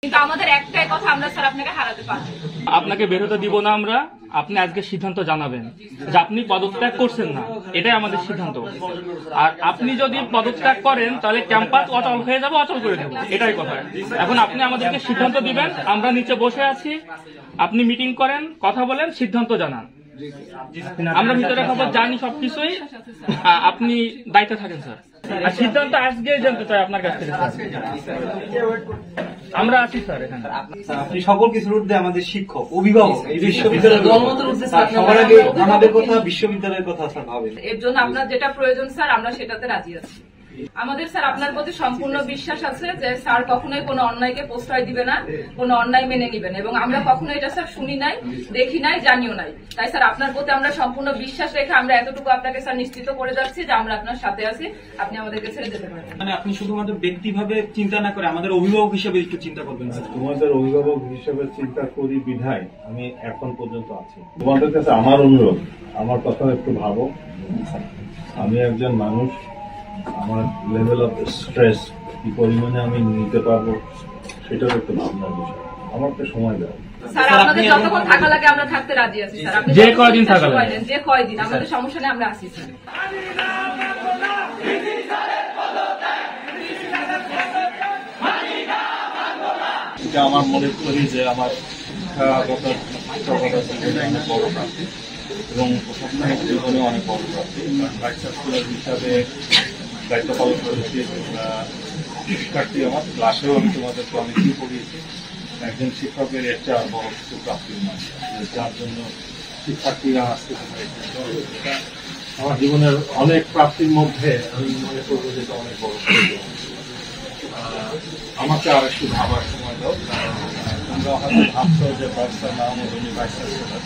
কিন্তু আমাদের একটাই কথা, আমরা স্যার আপনাকে হারাতে পারবো। আপনাকে বের হতে দিব না আমরা। আপনি আজকে সিদ্ধান্ত জানাবেন যে আপনি পদত্যাগ করছেন না, এটাই আমাদের সিদ্ধান্ত। আর আপনি যদি পদত্যাগ করেন তাহলে ক্যাম্পাস অচল হয়ে যাবে, অচল করে দেবো, এটাই কথা। এখন আপনি আমাদেরকে সিদ্ধান্ত দিবেন, আমরা নিচে বসে আছি, আপনি মিটিং করেন, কথা বলেন, সিদ্ধান্ত জানান। আমরা ভিতরে খবর জানি সবকিছুই, আপনি দায়িত্বে থাকেন স্যার। আর সিদ্ধান্ত আজকে জানতে চাই আপনার কাছ থেকে স্যার। আমরা আছি স্যার এখানে। আপনি সকল কিছুর ঊর্ধ্বে আমাদের শিক্ষক, অভিভাবক, এই বিশ্ববিদ্যালয়ের সবার আগে আমাদের কথা, বিশ্ববিদ্যালয়ের কথা স্যার ভাবেন। এর জন্য আপনার যেটা প্রয়োজন স্যার, আমরা সেটাতে রাজি আছি। আমাদের স্যার আপনার প্রতি সম্পূর্ণ বিশ্বাস আছে যে স্যার কখনোই কোনো অন্যায়কে প্রশ্রয় দিবে না, কোনো অন্যায় মেনে নিবেন, এবং আমরা কখনো এটা স্যার শুনি নাই, দেখি নাই, জানিও নাই। তাই স্যার আপনার প্রতি আমরা সম্পূর্ণ বিশ্বাস রেখে আমরা এতটুকু আপনাকে স্যার নিশ্চিত করে যাচ্ছি যে আমরা আপনার সাথে আছি, আপনি আমাদেরকে ছেড়ে যেতে পারবেন। মানে আপনি শুধুমাত্র ব্যক্তিভাবে চিন্তা না করে আমাদের অভিভাবক হিসেবে একটু চিন্তা করবেন স্যার। তোমাদের অভিভাবক হিসেবে চিন্তা করি বিধায় আমি এখন পর্যন্ত আছি। তোমাদের কাছে আমার অনুরোধ, আমার কথা একটু ভাবো। আমি একজন মানুষ, আমার লেভেল অফ স্ট্রেস কি পরিমাণে আমি নিতে পারবো সেটাও একটু ভাবনার বিষয়। আমাকে সময় দাও স্যার। আপনাদের যতক্ষণ থাকা লাগে আমরা থাকতে রাজি আছি স্যার। আপনি যে কয়দিন থাকা লাগে, যে কয়দিন, আমাদের সমস্যা নেই, আমরা আছি স্যার। এটা আমার মনে করি যে আমার শিক্ষাগত জীবনে অনেক বড় প্রাপ্তি এবং প্রশাসনিক জীবনে অনেক বড় প্রাপ্তি। ভাইস চ্যান্সেলর হিসাবে দায়িত্ব পালন করেছি। শিক্ষার্থী আমার ক্লাসেও আমি তোমাদেরকে অনেক কিছু পড়িয়েছি। একজন শিক্ষকের একটা বড় কিছু প্রাপ্তি নয়, যার জন্য শিক্ষার্থীরা আসতে পারে। আমার জীবনের অনেক প্রাপ্তির মধ্যে আমি মনে করবো যে এটা অনেক বড়। আমাকে আর একটু ভাবার সময় দাও। তোমরা হয়তো ভাবছো যে ভাইসের নাম উনি ভাইস চ্যান্সেলর,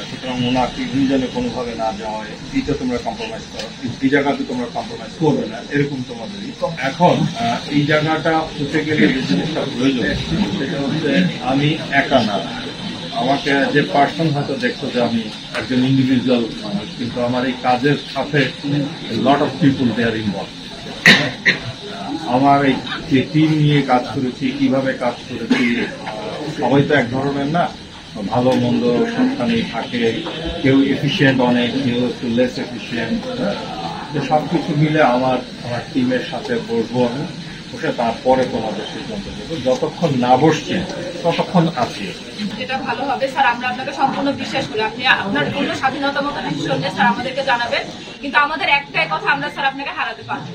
সুতরাং ওনাকে দুইজনে কোনোভাবে না যাওয়া হয়, এইটা তোমরা কম্প্রোমাইজ করো, এই জায়গাতে তোমরা কম্প্রোমাইজ করবে না, এরকম তোমাদেরই। এখন এই জায়গাটা হতে গেলে যে জিনিসটা প্রয়োজন সেটা হচ্ছে আমি একা না। আমাকে যে পার্সন হয়তো দেখছো যে আমি একজন ইন্ডিভিজুয়াল মানুষ, কিন্তু আমার এই কাজের সাথে lot of people they are involve. আমার এই যে টিম নিয়ে কাজ করেছি, কিভাবে কাজ করেছি, সবাই তো এক ধরনের না, ভালো মন্দ সবখানেই থাকে। কেউ এফিসিয়েন্ট অনেক, কেউ একটু লেস এফিসিয়েন্ট। সবকিছু মিলে আমার টিমের সাথে বসবো আমি, বসে তারপরে তোমাদের সিদ্ধান্ত দেবো। যতক্ষণ না বসছি ততক্ষণ আছি। যেটা ভালো হবে স্যার, আমরা আপনাকে সম্পূর্ণ বিশ্বাস করি। আপনি আপনার পূর্ণ স্বাধীনতা মতো ডিসিশন নিয়ে স্যার আমাদেরকে জানাবেন, কিন্তু আমাদের একটাই কথা, আমরা স্যার আপনাকে হারাতে পারবো।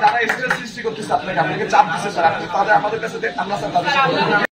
যারা স্ট্রেস সৃষ্টি করতেছে আপনাকে চাপ দিচ্ছে স্যার, তাদের আমাদের কাছে আমরা স্যার